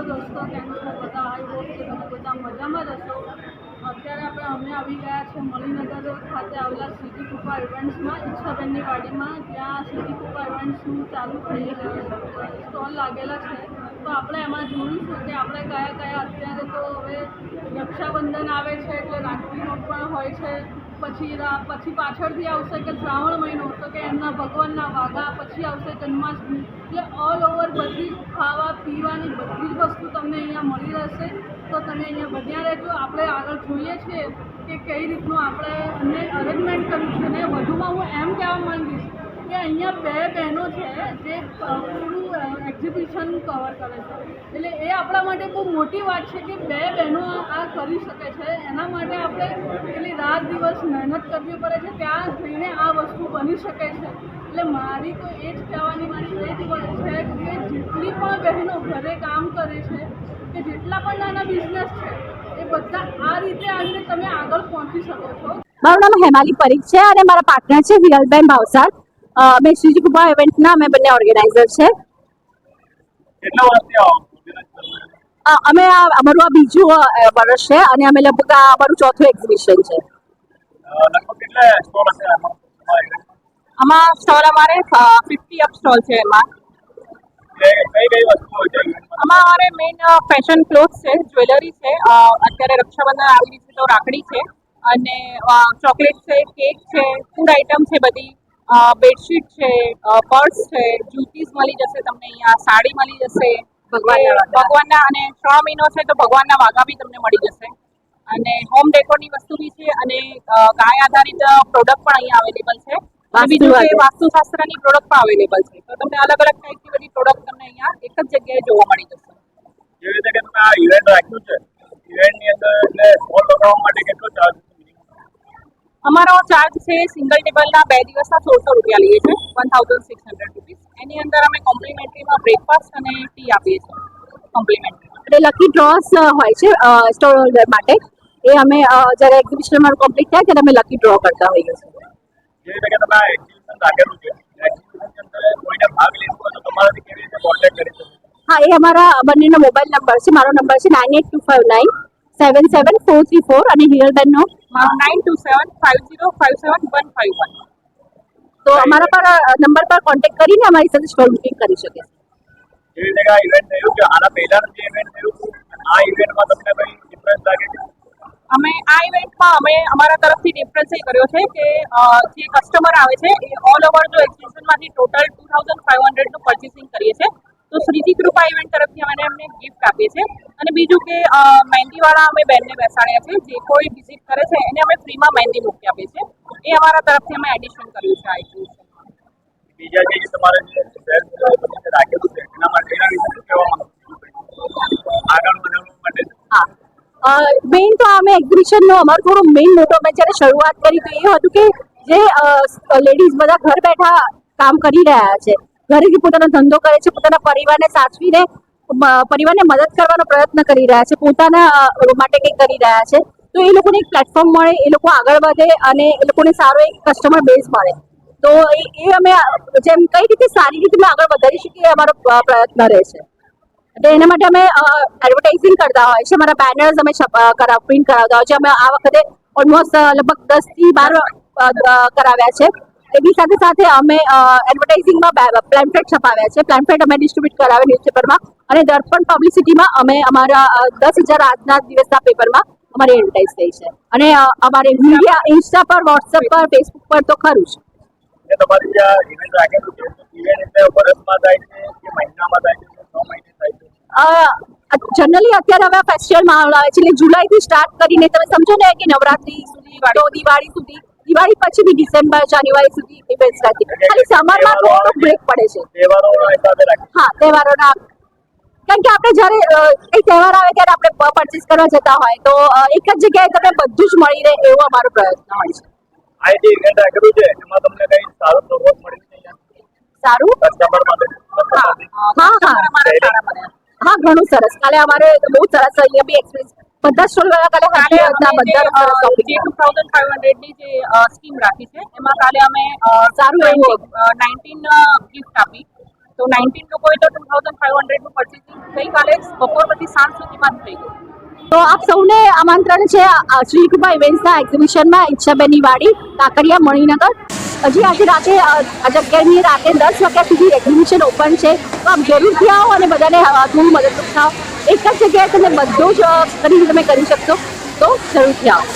દોસ્તો કેમ છો બધા? આઈ હોપ કે તમે બધા મજામાં જ હશો. અત્યારે અમે આવી ગયા છે મણિનગર ખાતે આવેલા સિટી કૃપા ઇવેન્ટ્સમાં, ઈચ્છાબેનની વાડીમાં, જ્યાં સિટી કૃપા ઇવેન્ટ્સનું ચાલુ થઈ સ્ટોલ લાગેલા છે. તો આપણે એમાં જોઈશું કે આપણે કયા કયા અત્યારે તો હવે રક્ષાબંધન આવે છે એટલે રાખડીનો પણ હોય છે, પછી પાછળથી આવશે કે શ્રાવણ મહિનો, તો કે એમના ભગવાનના વાઘા, પછી આવશે જન્માષ્ટમી. એટલે ઓલ ઓવર બધી ખાવા પીવાની બધી જ વસ્તુ તમને અહીંયા મળી રહેશે. તો તમે અહીંયા બન્યા રહેજો. આપણે આગળ જોઈએ છીએ કે કઈ રીતનું આપણે અરેન્જમેન્ટ કર્યું છે. ને વધુમાં હું એમ કહેવા માંગીશ કે અહીંયા બે બહેનો છે જે પૂરું એક્ઝિબિશન કવર કરે છે. એટલે એ આપણા માટે બહુ મોટી વાત છે કે બે બહેનો આ કરી શકે છે. એના માટે આપણે એટલી રાત દિવસ મહેનત કરવી પડે છે, ત્યાં જઈને આ વસ્તુ બની શકે છે. એટલે મારી તો એ જ કહેવાની મારી એ જ વાત છે કે જેટલી પણ બહેનો ઘરે કામ કરે છે કે જેટલા પણ નાના બિઝનેસ છે એ બધા આ રીતે આવીને તમે આગળ પહોંચી શકો છો. મારું નામ હેમાલી પરીખ છે અને મારા પાર્ટનર છે વિરલબેન ભાવસાર. અમે શ્રીજી કૃપા ઇવેન્ટના અમે બંને ઓર્ગેનાઇઝર છે. અમે અમારું આ બીજું વર્ષ છે અને અમે લગભગ આ અમારું ચોથું એક્ઝિબિશન છે. આમાં સ્ટોલ અમારે 50 અપ સ્ટોલ છે. એમાં અમારે મેઇન ફેશન ક્લોથ્સ છે, જ્વેલરી છે. અત્યારે રક્ષાબંધન આવી રહી છે તો રાખડી છે અને ચોકલેટ છે, કેક છે, ફૂડ આઇટમ છે, બધી બેડશીટ છે, પર્સ છે, જૂતીસ મળી જશે તમને અહીંયા, સાડી મળી જશે ભગવાનના, અને 3 મહિનો છે તો ભગવાનના વાઘા બી તમને મળી જશે. અને હોમ ડેકોરની વસ્તુ બી છે અને ગાય આધારિત પ્રોડક્ટ પણ અહીંયા અવેલેબલ છે. બીજું કે વાસ્તુશાસ્ત્રની પ્રોડક્ટ પણ અવેલેબલ છે. તો તમને અલગ અલગ ટાઈપની બધી પ્રોડક્ટ તમને અહીંયા એક જ જગ્યાએ જોવા મળી જશે. જેવી રીતે કે તમે આ ઇવેન્ટ રાખ્યું છે, ઇવેન્ટની અંદર એટલે સ્ટોલ લગાવવા માટે કેટલો ચાર્જ? અમારો ચાર્જ છે સિંગલ ટેબલના 2 દિવસના 1600 રૂપિયા લઈએ છીએ, 1600 રૂપીસ. એની અંદર અમે કોમ્પ્લિમેન્ટરીમાં બ્રેકફાસ્ટ અને ટી આપીએ છીએ કોમ્પ્લિમેન્ટરી. એટલે લકી ડ્રોસ હોય છે સ્ટોલ હોલ્ડર માટે. એ અમે જ્યારે એક્ઝિબિશન અમારું કમ્પ્લીટ થાય ત્યારે અમે લકી ડ્રો કરતા હોઈએ છીએ. જેવી રીતે કે તમે આ એક્ઝિબિશન રાખેલું છે, એક્ઝિબિશનની અંદર કોઈને ભાગ લેવો હોય તો તમારાથી કેવી રીતે કોન્ટેક્ટ કરી શકે? હા, એ અમારા બંનેનો મોબાઈલ નંબર છે. મારો નંબર છે 9825977434 અને હિરલબેનનો 9275057151. તો અમારા પર નંબર પર કોન્ટેક્ટ કરીને અમારી સાથે સ્ટોલ બુકિંગ કરી શકે છે. જેવી રીતે કે આ ઇવેન્ટ થયું છે, આના પહેલાનું જે ઇવેન્ટ થયું આ ઇવેન્ટમાં તમને કંઈ ડિફરન્સ લાગે છે? અમે આ ઇવેન્ટમાં અમારા તરફથી ડિફરન્સ એ કર્યો છે કે જે કસ્ટમર આવે છે એ ઓલ ઓવર જો એક્ઝિબિશનમાંથી ટોટલ 2500નું પરચેસિંગ કરીએ છીએ તો શ્રીજી કૃપા ઇવેન્ટ તરફથી અમે એમને ગિફ્ટ આપીએ છીએ. અને બીજું કે મહેંદીવાળા અમે બેનને બેસાડ્યા છે. જે કોઈ વિઝિટ કરે છે એને અમે ફ્રીમાં મહેંદી મૂકી આપીએ છીએ. એ અમારા તરફથી અમે એડિશન કર્યું છે આ એક્ઝિબિશનમાં. બીજા જે તમારે જે રાખેલું છે એના માટે એના વિશે શું કહેવા માંગો આગળ વધારવા માટે? હા, મેઇન તો અમે એક્ઝિબિશનનો અમારો થોડો મેઇન મોટો અમે જ્યારે શરૂઆત કરી તો એ હતું કે જે લેડીઝ બધા ઘર બેઠા કામ કરી રહ્યા છે, ઘરેથી પોતાનો ધંધો કરે છે, પોતાના પરિવારને સાચવીને પરિવારને મદદ કરવાનો પ્રયત્ન કરી રહ્યા છે, પોતાના માટે કંઈક કરી રહ્યા છે, તો એ લોકોને એક પ્લેટફોર્મ મળે, એ લોકો આગળ વધે અને એ લોકોને સારો એક કસ્ટમર બેઝ મળે. તો એ અમે જેમ કઈ રીતે સારી રીતે આગળ વધારી શકીએ એ અમારો પ્રયત્ન રહે છે. એટલે એના માટે અમે એડવર્ટાઇઝિંગ કરતા હોય છે. અમારા બેનર્સ અમે પ્રિન્ટ કરાવતા હોય છે. અમે આ વખતે ઓલમોસ્ટ લગભગ 10 થી 12 કરાવ્યા છે. એની સાથે સાથે અમે એડવર્ટાઇઝિંગમાં પ્લેમ્ફલેટ છપાવ્યા છે. પ્લેમ્ફલેટ અમે ડિસ્ટ્રીબ્યુટ કરાવે ન્યૂઝપેપરમાં અને દર્પણ પબ્લિસિટીમાં અમે અમારા 10,000 આજના દિવસના પેપરમાં અમારી એડવર્ટાઇઝ થઈ છે. અને અમારે મીડિયા ઇન્સ્ટા પર, વોટ્સએપ પર, ફેસબુક પર તો ખરું જ. તમારી જે ઇવેન્ટ રાખેલું છે, ઇવેન્ટ એટલે વર્ષમાં થાય છે કે મહિનામાં થાય છે, 6 મહિને થાય છે? જનરલી અત્યારે હવે ફેસ્ટિવલ માહોલ આવે છે એટલે જુલાઈથી સ્ટાર્ટ કરીને તમે સમજો ને કે નવરાત્રી સુધી, દિવાળી સુધી, દિવાળી પછી બી ડિસેમ્બર, જાન્યુઆરી સુધી ઇવેન્ટ્સ રાખી. ખાલી સમરમાં થોડો બ્રેક પડે છે. હા, તહેવારોના, કારણ કે આપણે જ્યારે એક તહેવાર આવે ત્યારે આપણે પરચેસ કરવા જતા હોય તો એક જ જગ્યાએ તમને બધું જ મળી રહે એવો અમારો પ્રયત્ન હોય છે. આ જે ઇવેન્ટ રાખેલું છે એમાં તમને કઈ સારું સપોર્ટ મળી છે? સારું? કસ્ટમર માટે? હા, ઘણું સરસ. કાલે અમારે બહુ સરસ અહીંયા બી એક્સપિરિયન્સ બધા સ્ટોલ વાળા કાલે બધા 2500ની જે સ્કીમ રાખી છે એમાં કાલે અમે સારું એવું 19 ગિફ્ટ આપી. તો 19 લોકોએ તો 2500 નું પરચેસિંગ ગઈકાલે બપોર પછી સાંજ સુધીમાં જ થઈ ગયું. તો આપ સૌને આમંત્રણ છે શ્રી કૃપા ઇવેન્ટ્સના એક્ઝિબિશનમાં ઈચ્છાબેનની વાડી કાંકરિયા મણિનગર. હજી આજે રાતે 11ની રાતે 10 વાગ્યા સુધી એક્ઝિબિશન ઓપન છે. તો આપ જરૂરથી આવો અને બધાને થોડું મદદરૂપ થાઓ. એક જ જગ્યાએ તમે બધું જ ખરીદી તમે કરી શકશો, તો જરૂરથી આવો.